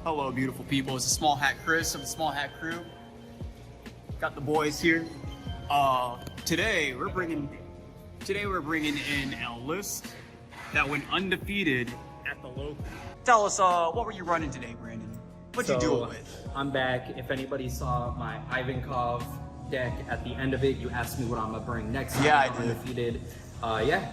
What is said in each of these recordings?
Hello, beautiful people. It's a Small Hat Chris of the Small Hat Crew. Got the boys here. Today we're bringing in a list that went undefeated at the local. Tell us, what were you running today, Brandon? What'd you do it with? I'm back. If anybody saw my Ivankov deck at the end of it, you asked me what I'm gonna bring next time. Yeah, I did. Undefeated. Yeah,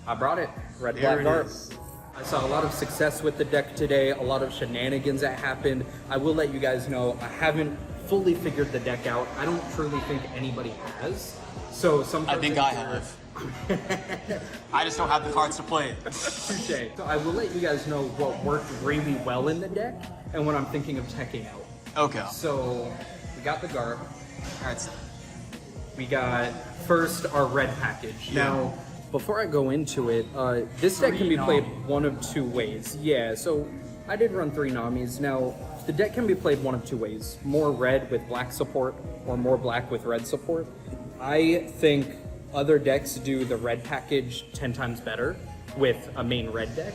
I brought it. Red There Black it Garp. is. I saw a lot of success with the deck today, a lot of shenanigans that happened. I will let you guys know, I haven't fully figured the deck out. I don't truly think anybody has. So I think I have. I just don't have the cards to play it. Touché. So I will let you guys know what worked really well in the deck and what I'm thinking of checking out. Okay. So we got the Garp. All right. We got first our red package. Yeah. Now, before I go into it, this deck can be played one of two ways. Yeah, so I did run 3 Namis. Now, the deck can be played one of two ways. More red with black support or more black with red support. I think other decks do the red package 10 times better with a main red deck.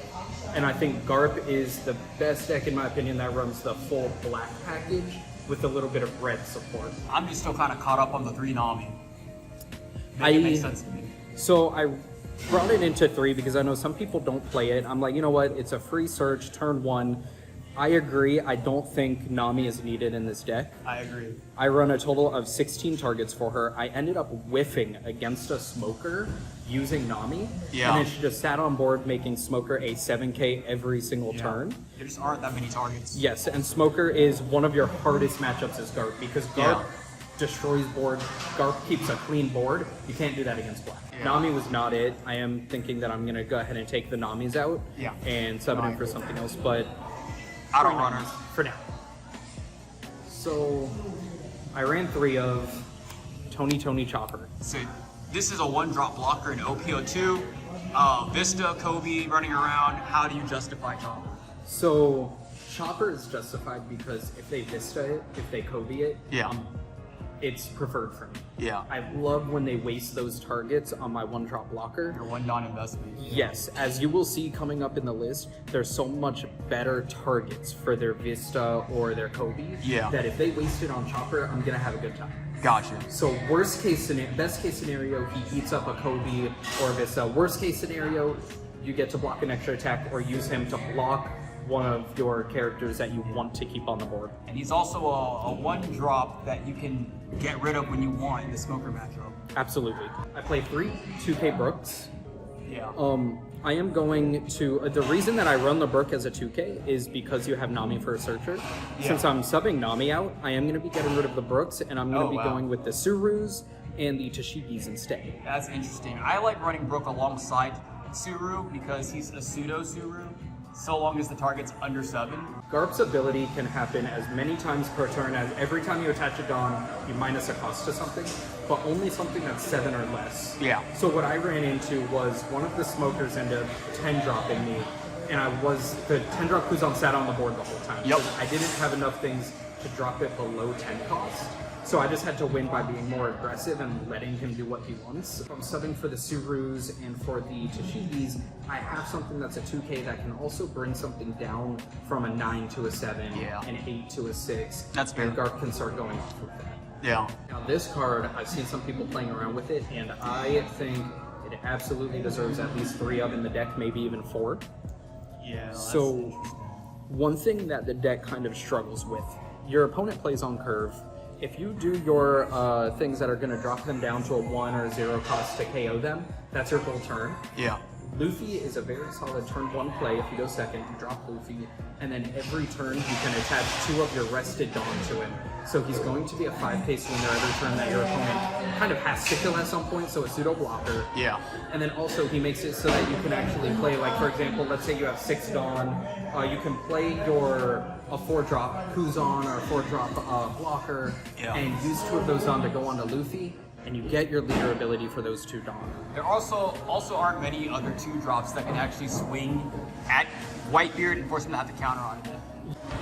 And I think Garp is the best deck, in my opinion, that runs the full black package with a little bit of red support. I'm just still kind of caught up on the 3 Nami. It makes sense to me. So I brought it into 3 because I know some people don't play it. I'm like, you know what? It's a free search, turn 1. I agree. I don't think Nami is needed in this deck. I agree. I run a total of 16 targets for her. I ended up whiffing against a Smoker using Nami. Yeah. And then she just sat on board making Smoker a 7k every single turn. There just aren't that many targets. Yes, and Smoker is one of your hardest matchups as Garp because Garp destroys board. Garp keeps a clean board. You can't do that against black. Yeah. Nami was not it. I am thinking that I'm going to go ahead and take the Namis out and sub it in for agree. something else, but I don't run her. for now. So I ran 3 of Tony Chopper. So this is a 1-drop blocker in OPO2. Vista, Kobe running around. How do you justify Chopper? So Chopper is justified because if they Vista it, if they Kobe it, it's preferred for me. Yeah. I love when they waste those targets on my 1-drop blocker. Your 1 non-investment. Yes, as you will see coming up in the list, there's so much better targets for their Vista or their Kobe that if they waste it on Chopper, I'm gonna have a good time. Gotcha. So best case scenario, he eats up a Kobe or a Vista. Worst case scenario, you get to block an extra attack or use him to block one of your characters that you want to keep on the board. And he's also a 1-drop that you can get rid of when you want in the Smoker matchup. Absolutely. I play 3 2K Brooks. Yeah. I am going to, the reason that I run the Brook as a 2K is because you have Nami for a searcher. Since I'm subbing Nami out, I am going to be getting rid of the Brooks and I'm going to be going with the Surus and the Tashigis instead. That's interesting. I like running Brook alongside Suru because he's a pseudo Suru, so long as the target's under 7. Garp's ability can happen as many times per turn as every time you attach a Dawn, you minus a cost to something, but only something that's 7 or less. Yeah. So what I ran into was one of the Smokers ended up 10-dropping me, and the 10-drop Kuzan sat on the board the whole time. Yep. I didn't have enough things to drop it below 10 cost. So I just had to win by being more aggressive and letting him do what he wants. If I'm subbing for the Surus and for the Tashigis, I have something that's a 2K that can also bring something down from a 9 to a 7, an 8 to a 6. That's fair. And Garp can start going off with that. Yeah. Now this card, I've seen some people playing around with it, and I think it absolutely deserves at least 3 of in the deck, maybe even 4. Yeah. So one thing that the deck kind of struggles with, your opponent plays on curve. If you do your things that are going to drop them down to a 1 or 0 cost to KO them, that's your full turn. Yeah. Luffy is a very solid turn 1 play. If you go second, you drop Luffy, and then every turn you can attach 2 of your rested Dawn to him. So he's going to be a 5k swinger every turn that your opponent kind of has to kill at some point, so a pseudo blocker. Yeah. And then also he makes it so that you can actually play, like for example, let's say you have 6 Dawn, you can play a 4-drop Kuzan or a 4-drop blocker, and use 2 of those Dawn to go onto Luffy, and you get your leader ability for those 2 Dawn. There also aren't many other 2-drops that can actually swing at Whitebeard and force him to have to counter on it.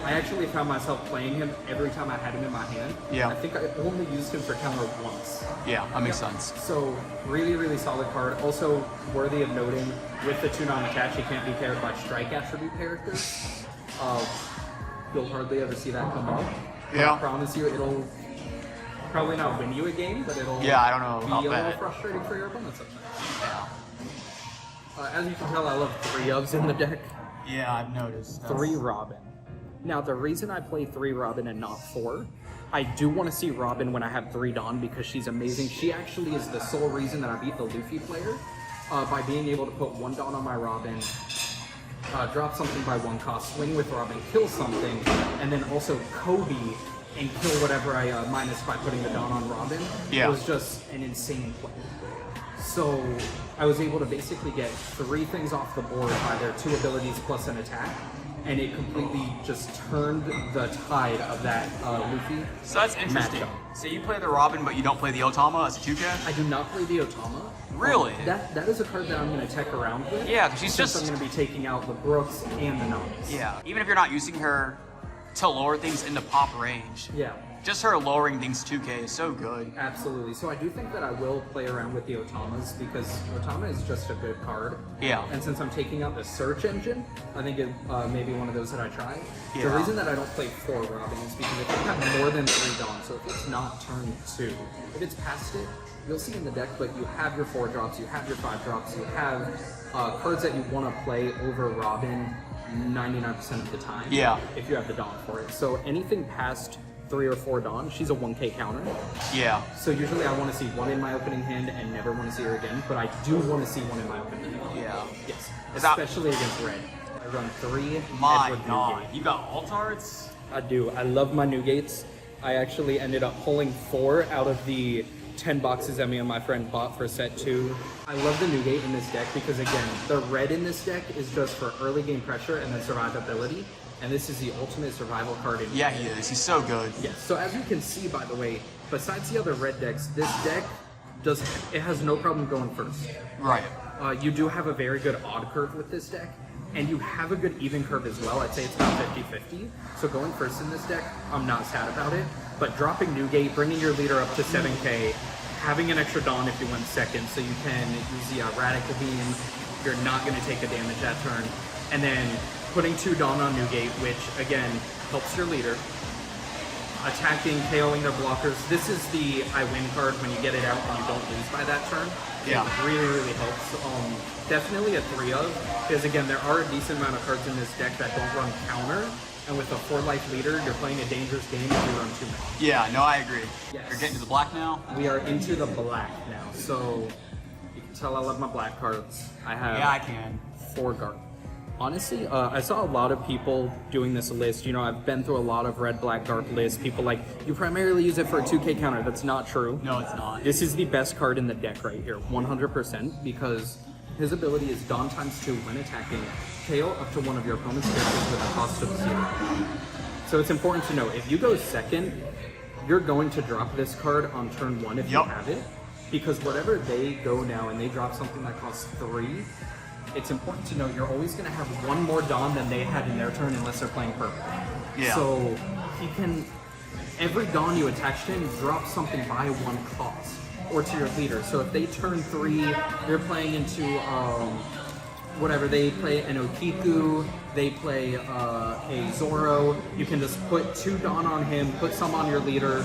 I actually found myself playing him every time I had him in my hand. Yeah. I think I only used him for counter once. Yeah, that makes sense. So really, really solid card. Also worthy of noting, with the 2 non-attach, he can't be paired by strike attribute characters. You'll hardly ever see that come up. Yeah. I promise you, it'll probably not win you a game, but it'll I don't know be about a little that. frustrating for your opponents sometimes. Yeah. As you can tell, I love 3 ofs in the deck. Yeah, I've noticed. 3 Robin. Now, the reason I play 3 Robin and not 4, I do want to see Robin when I have 3 Dawn because she's amazing. She actually is the sole reason that I beat the Luffy player by being able to put 1 Dawn on my Robin, drop something by 1 cost, swing with Robin, kill something, and then also Kobe and kill whatever I minus by putting the Dawn on Robin. Yeah. It was just an insane play. So I was able to basically get 3 things off the board by their 2 abilities plus an attack, and it completely just turned the tide of that Luffy. So that's interesting. matchup. So you play the Robin, but you don't play the Otama as a 2K? I do not play the Otama. Really? That is a card that I'm going to tech around with. Yeah, because she's since just... I'm going to be taking out the Brooks and the Noms. Yeah, even if you're not using her to lower things into pop range, Yeah. just her lowering things 2K is so good. Absolutely. So I do think that I will play around with the Otamas because Otama is just a good card. Yeah. And since I'm taking out the search engine, I think it may be one of those that I try. The Yeah. reason that I don't play 4 Robin is because if you have more than 3 Dawn, so if it's not turn 2, if it's past it, you'll see in the deck, but you have your 4 drops, you have your 5 drops, you have cards that you want to play over Robin 99% of the time. Yeah. If you have the Dawn for it. So anything past 3 or 4 Dawn, she's a 1k counter. Yeah. So usually I want to see 1 in my opening hand and never want to see her again, but I do want to see 1 in my opening hand. Yeah. Yes. Is that- Especially against red. I run 3 My Edward God. Newgate. You got Altards? I do. I love my Newgates. I actually ended up pulling 4 out of the 10 boxes that me and my friend bought for set 2. I love the Newgate in this deck because, again, the red in this deck is just for early game pressure and then survivability. And this is the ultimate survival card in Yeah, he is. He's so good. Yes. So as you can see, by the way, besides the other red decks, this deck has no problem going first. Right. You do have a very good odd curve with this deck, and you have a good even curve as well. I'd say it's about 50-50. So going first in this deck, I'm not sad about it. But dropping Newgate, bringing your leader up to 7k, having an extra Dawn if you went second, so you can use the Radical Beam. You're not going to take a damage that turn. And then putting 2 Dawn on Newgate, which, again, helps your leader. Attacking, KOing their blockers. This is the I win card when you get it out and you don't lose by that turn. Yeah. It really, really helps. Definitely a 3 of, because again, there are a decent amount of cards in this deck that don't run counter, and with a 4-life leader, you're playing a dangerous game if you run too many. Yeah, no, I agree. Yes. You're getting to the black now? We are into the black now, so you can tell I love my black cards. I have Yeah, I can. 4 Garp. Honestly, I saw a lot of people doing this list. You know, I've been through a lot of red-black Garp lists. People like, you primarily use it for a 2k counter. That's not true. No, it's not. This is the best card in the deck right here, 100%, because his ability is Dawn ×2 when attacking, KO up to one of your opponent's characters with a cost of 0. So it's important to know, if you go second, you're going to drop this card on turn 1 if you have it, because whatever they go now and they drop something that costs 3, it's important to know you're always going to have 1 more Dawn than they had in their turn unless they're playing purple. Yeah. So he can, every Dawn you attach to him, drop something by 1 cost, or to your leader. So if they turn 3, you're playing into whatever, they play an Okiku, they play a Zoro, you can just put 2 Dawn on him, put some on your leader,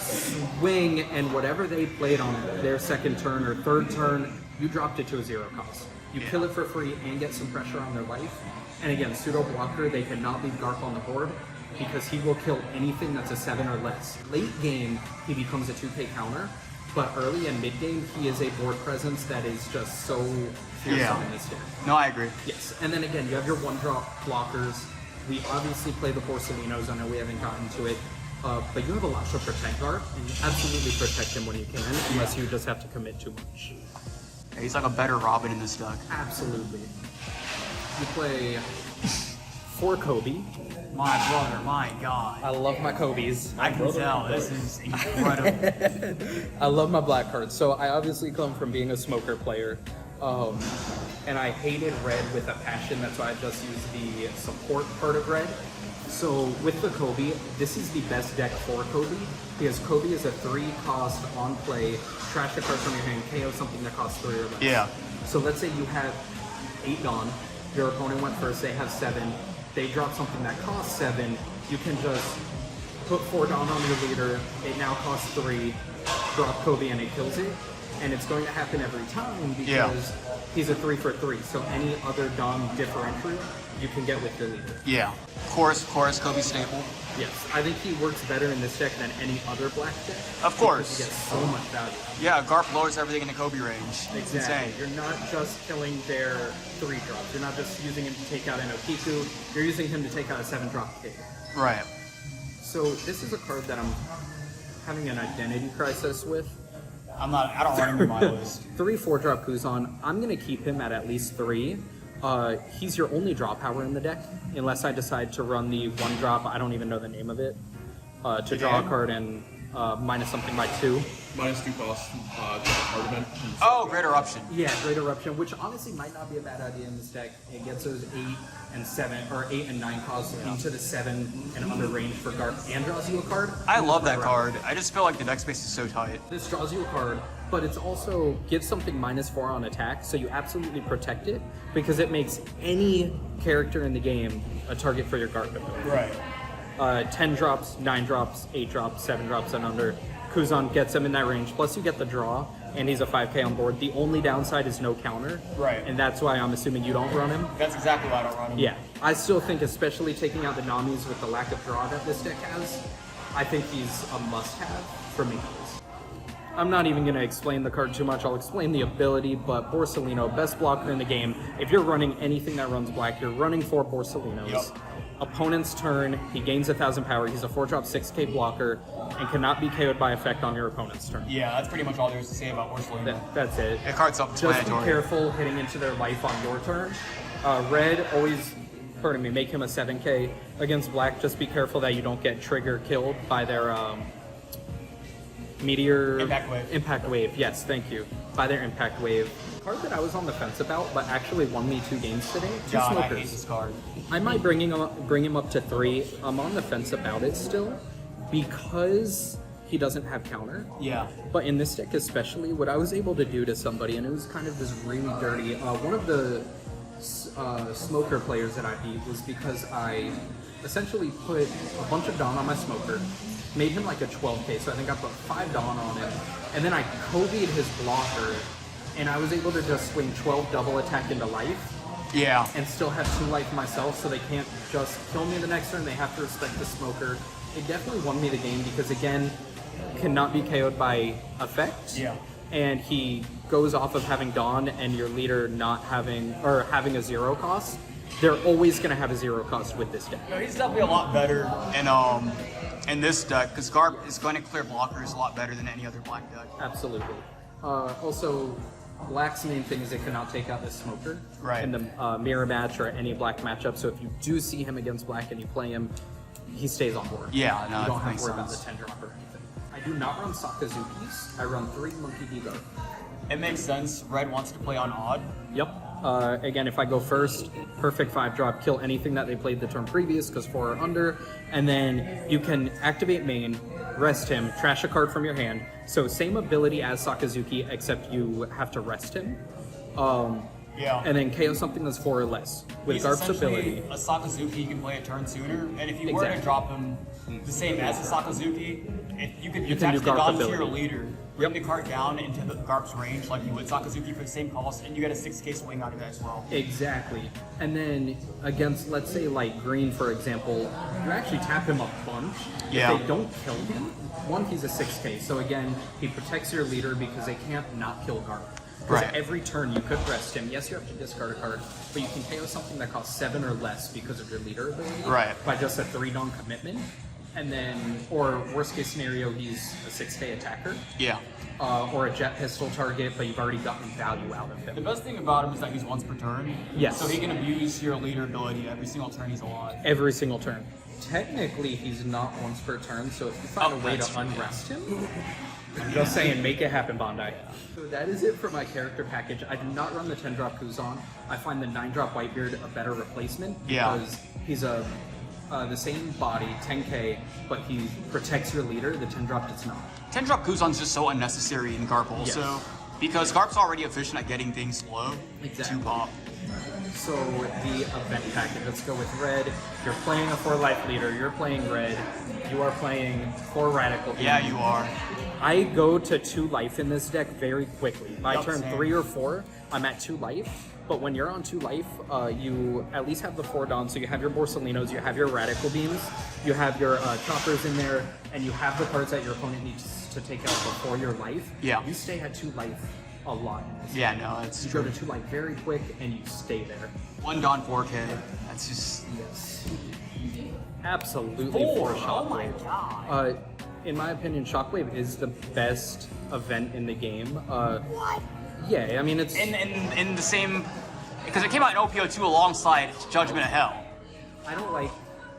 swing, and whatever they played on their second turn or third turn, you dropped it to a 0 cost. You kill it for free and get some pressure on their life. And again, pseudo blocker, they cannot leave Garp on the board because he will kill anything that's a 7 or less. Late game, he becomes a 2k counter, but early and mid game, he is a board presence that is just so fearsome in this deck. No, I agree. Yes, and then again, you have your 1-drop blockers. We obviously play the Porcelinos. I know we haven't gotten to it. But you have a lot to protect Garp, and you absolutely protect him when you can, unless you just have to commit too much. Yeah, he's like a better Robin in this deck. Absolutely. You play 4 Kobe. My brother, my God. I love my Kobe's. I can tell. This is incredible. I love my black cards. So I obviously come from being a smoker player. And I hated red with a passion. That's why I just used the support part of red. So with the Kobe, this is the best deck for Kobe because Kobe is a 3-cost on play, trash a card from your hand, KO something that costs 3 or less. Yeah. So let's say you have 8 Dawn, your opponent went first, they have 7, they drop something that costs 7, you can just put 4 Dawn on your leader, it now costs 3, drop Kobe and it kills it. And it's going to happen every time because he's a 3 for 3. So any other Dawn differential you can get with your leader. Yeah. Of course, Kobe staple. Yes, I think he works better in this deck than any other black deck. Of course. Because he gets so much value. Yeah, Garp lowers everything in the Kobe range. It's Exactly. insane. You're not just killing their 3 drops. You're not just using him to take out an Okiku. You're using him to take out a 7 drop kid. Right. So this is a card that I'm having an identity crisis with. I don't run him in my list. 3 4-drop Kuzan. I'm going to keep him at least 3. He's your only draw power in the deck, unless I decide to run the 1-drop, I don't even know the name of it, to draw a card and minus something by 2. -2 cost, argument. Oh, Great Eruption. Yeah, Great Eruption, which honestly might not be a bad idea in this deck. It gets those 8 and 7, or 8 and 9 costs into the 7 and under range for Garp and draws you a card. I love that card. I just feel like the deck space is so tight. This draws you a card, but it's also gives something -4 on attack, so you absolutely protect it because it makes any character in the game a target for your Garp ability. Right. 10 drops, 9 drops, 8 drops, 7 drops and under. Kuzan gets him in that range, plus you get the draw, and he's a 5k on board. The only downside is no counter. Right. And that's why I'm assuming you don't run him. That's exactly why I don't run him. Yeah. I still think, especially taking out the Namis with the lack of draw that this deck has, I think he's a must-have for me. I'm not even going to explain the card too much. I'll explain the ability, but Borsellino, best blocker in the game. If you're running anything that runs black, you're running 4 Borselinos. Yep. Opponent's turn, he gains 1,000 power. He's a 4-drop 6k blocker and cannot be KO'd by effect on your opponent's turn. Yeah, that's pretty much all there is to say about Borsellino. That's it. That card's Just be self-explanatory. careful hitting into their life on your turn. Red, always, make him a 7k. Against black, just be careful that you don't get trigger killed by their meteor... Impact wave, yes, thank you. By their impact wave. Card that I was on the fence about, but actually won me 2 games today. 2 God, smokers. I hate this card. I might bring him up to 3. I'm on the fence about it still because he doesn't have counter. Yeah. But in this deck especially, what I was able to do to somebody, and it was kind of this really dirty, one of the smoker players that I beat was because I essentially put a bunch of Dawn on my smoker, made him like a 12k, so I think I put 5 Dawn on him, and then I Kobe'd his blocker, and I was able to just swing 12 double attack into life. Yeah. And still have 2 life myself, so they can't just kill me the next turn. They have to respect the smoker. It definitely won me the game because, again, cannot be KO'd by effect. Yeah. And he goes off of having Dawn and your leader not having, or having a 0 cost. They're always going to have a 0 cost with this deck. No, he's definitely a lot better in this deck because Garp is going to clear blockers a lot better than any other black deck. Absolutely. Also, black's main thing is it cannot take out this smoker in the mirror match or any black matchup. So if you do see him against black and you play him, he stays on board. Yeah, no, you don't that have makes to worry about sense. the 10 drop or anything. I do not run Sakazukis. I run 3 Monkey D Garp. It makes sense. Red wants to play on odd. Yep. Again, if I go first, perfect 5-drop, kill anything that they played the turn previous because 4 are under, and then you can activate main, rest him, trash a card from your hand. So same ability as Sakazuki, except you have to rest him. Yeah. And then KO something that's 4 or less. With He's Garp's essentially ability. a Sakazuki, you can play a turn sooner, and if you were to Exactly. drop him the same as a Sakazuki, you could You attach can the do Garp Dawn to your ability. leader, bring the card down into the Garp's range like you would Sakazuki for the same cost, and you get a 6k swing out of that as well. Exactly. And then against, let's say, like green, for example, you actually tap him a bunch. Yeah. If they don't kill him, 1, he's a 6k. So again, he protects your leader because they can't not kill Garp. Because Right. every turn you could rest him. Yes, you have to discard a card, but you can KO something that costs 7 or less because of your leader ability. Right. By just a 3 Dawn commitment. And then, or worst case scenario, he's a 6k attacker. Yeah. Or a jet pistol target, but you've already gotten value out of The him. best thing about him is that he's once per turn. Yes. So he can abuse your leader ability every single turn he's alive. Every single turn. Technically, he's not once per turn, so if you find a way that's to unrest him, I'm just saying, make it happen, Bondi. So that is it for my character package. I do not run the 10-drop Kuzan. I find the 9-drop Whitebeard a better replacement because he's the same body, 10k, but he protects your leader. The 10-drop does not. 10-drop Kuzan's just so unnecessary in Garp also, Yes. because Garp's already efficient at getting things low Exactly. to pop. So the event package, let's go with red. You're playing a 4-life leader, you're playing red, you are playing 4 radical. Yeah, you are. I go to 2 life in this deck very quickly. By Yup, turn same. 3 or 4, I'm at 2 life. But when you're on 2 life, you at least have the 4 Dons, so you have your Borsalinos, you have your Radical Beams, you have your Choppers in there, and you have the cards that your opponent needs to take out before your life. Yeah. You stay at 2 life a lot. Yeah, no, it's You true. go to 2 life very quick, and you stay there. 1 Dawn 4K. That's just Yes. Absolutely 4. for Oh my Shockwave. god. In my opinion, Shockwave is the best event in the game. What? Yeah, I mean, it's... In the same, because it came out in OPO2 alongside Judgment of Hell. I don't like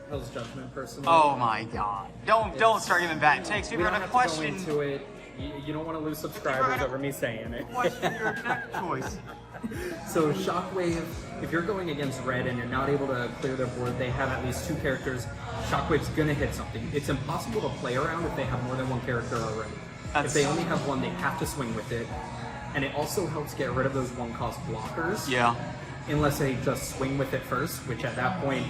Hell's Judgment personally. Oh my god. Don't start giving bad takes. We People are don't gonna have to go question into it. You don't want to lose subscribers over me saying it. question your deck choice. So Shockwave, if you're going against red and you're not able to clear their board, they have at least 2 characters. Shockwave's gonna hit something. It's impossible to play around if they have more than 1 character already. If they only have 1, they have to swing with it. And it also helps get rid of those 1-cost blockers. Yeah. Unless they just swing with it first, which at that point,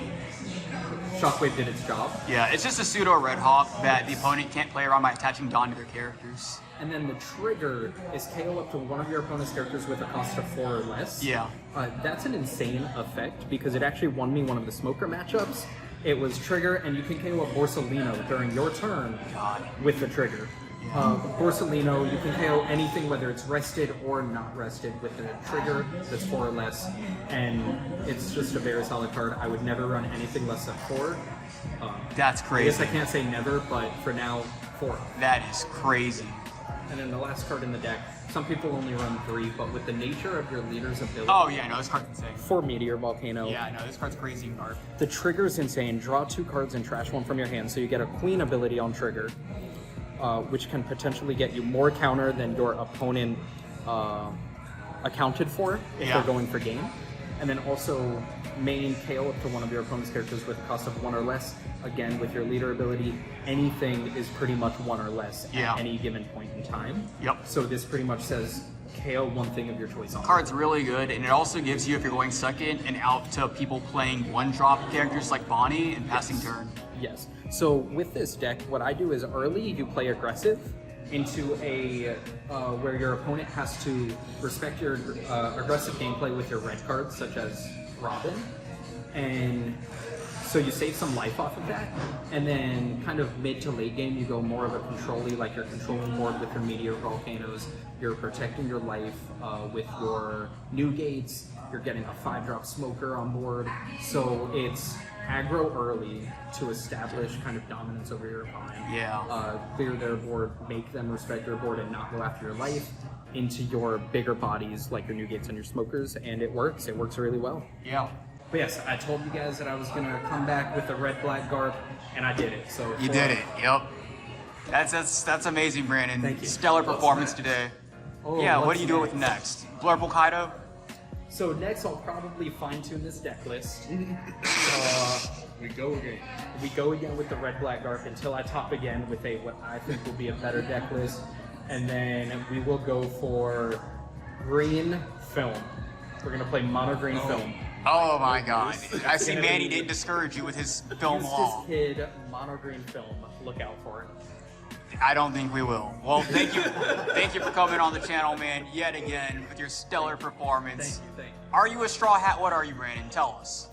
Shockwave did its job. Yeah, it's just a pseudo Red Hawk that the opponent can't play around by attaching Dawn to their characters. And then the trigger is KO up to one of your opponent's characters with a cost of 4 or less. Yeah. That's an insane effect because it actually won me one of the Smoker matchups. It was trigger, and you can KO a Borsalino during your turn God. with the trigger. Borsalino, you can KO anything, whether it's rested or not rested, with the trigger that's 4 or less. And it's just a very solid card. I would never run anything less than 4. That's I crazy. guess I can't say never, but for now, 4. That is crazy. And then the last card in the deck, some people only run 3, but with the nature of your leader's ability, Oh yeah, no, this card's insane. 4 Meteor Volcano. Yeah, no, this card's crazy in Garp. The trigger's insane. Draw 2 cards and trash 1 from your hand, so you get a Queen ability on trigger, which can potentially get you more counter than your opponent accounted for if Yeah. they're going for game. And then also main KO up to one of your opponent's characters with a cost of 1 or less. Again, with your leader ability, anything is pretty much 1 or less Yeah. at any given point in time. Yep. So this pretty much says KO one thing of your choice on. Card's really good, and it also gives you, if you're going second, and out to people playing 1-drop characters like Bonnie and passing turn. Yes. So with this deck, what I do is early you play aggressive into a where your opponent has to respect your aggressive gameplay with your red cards, such as Robin, and so you save some life off of that. And then kind of mid to late game, you go more of a control-y, like you're controlling board with your Meteor Volcanoes. You're protecting your life with your new gates. You're getting a 5-drop Smoker on board. So it's aggro early to establish kind of dominance over your opponent. Yeah. Clear their board, make them respect your board, and not go after your life into your bigger bodies like your new gates and your smokers, and it works. It works really well. Yeah. But yes, I told you guys that I was gonna come back with the red-black Garp, and I did it. So You did it. Yep. That's amazing, Brandon. Thank you. Stellar performance today. Oh, Yeah. What what's do you do with next? Blurple Kaido. So next, I'll probably fine-tune this deck list. We go again. We go again with the red-black Garp until I top again with what I think will be a better deck list, and then we will go for green film. We're gonna play mono green film. Oh my God. I see Manny didn't discourage you with his film haul. Eustace Kid mono green film. Look out for it. I don't think we will. Well, thank you for coming on the channel, man, yet again with your stellar performance. Thank you. Are you a straw hat? What are you, Brandon? Tell us.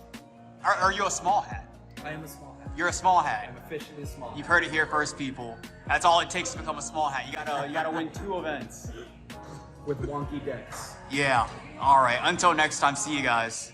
Are you a small hat? I am a small hat. You're a small hat. I'm officially a small hat. You've heard it here first, people. That's all it takes to become a small hat. You gotta win 2 events. With wonky decks. Yeah. All right. Until next time. See you guys.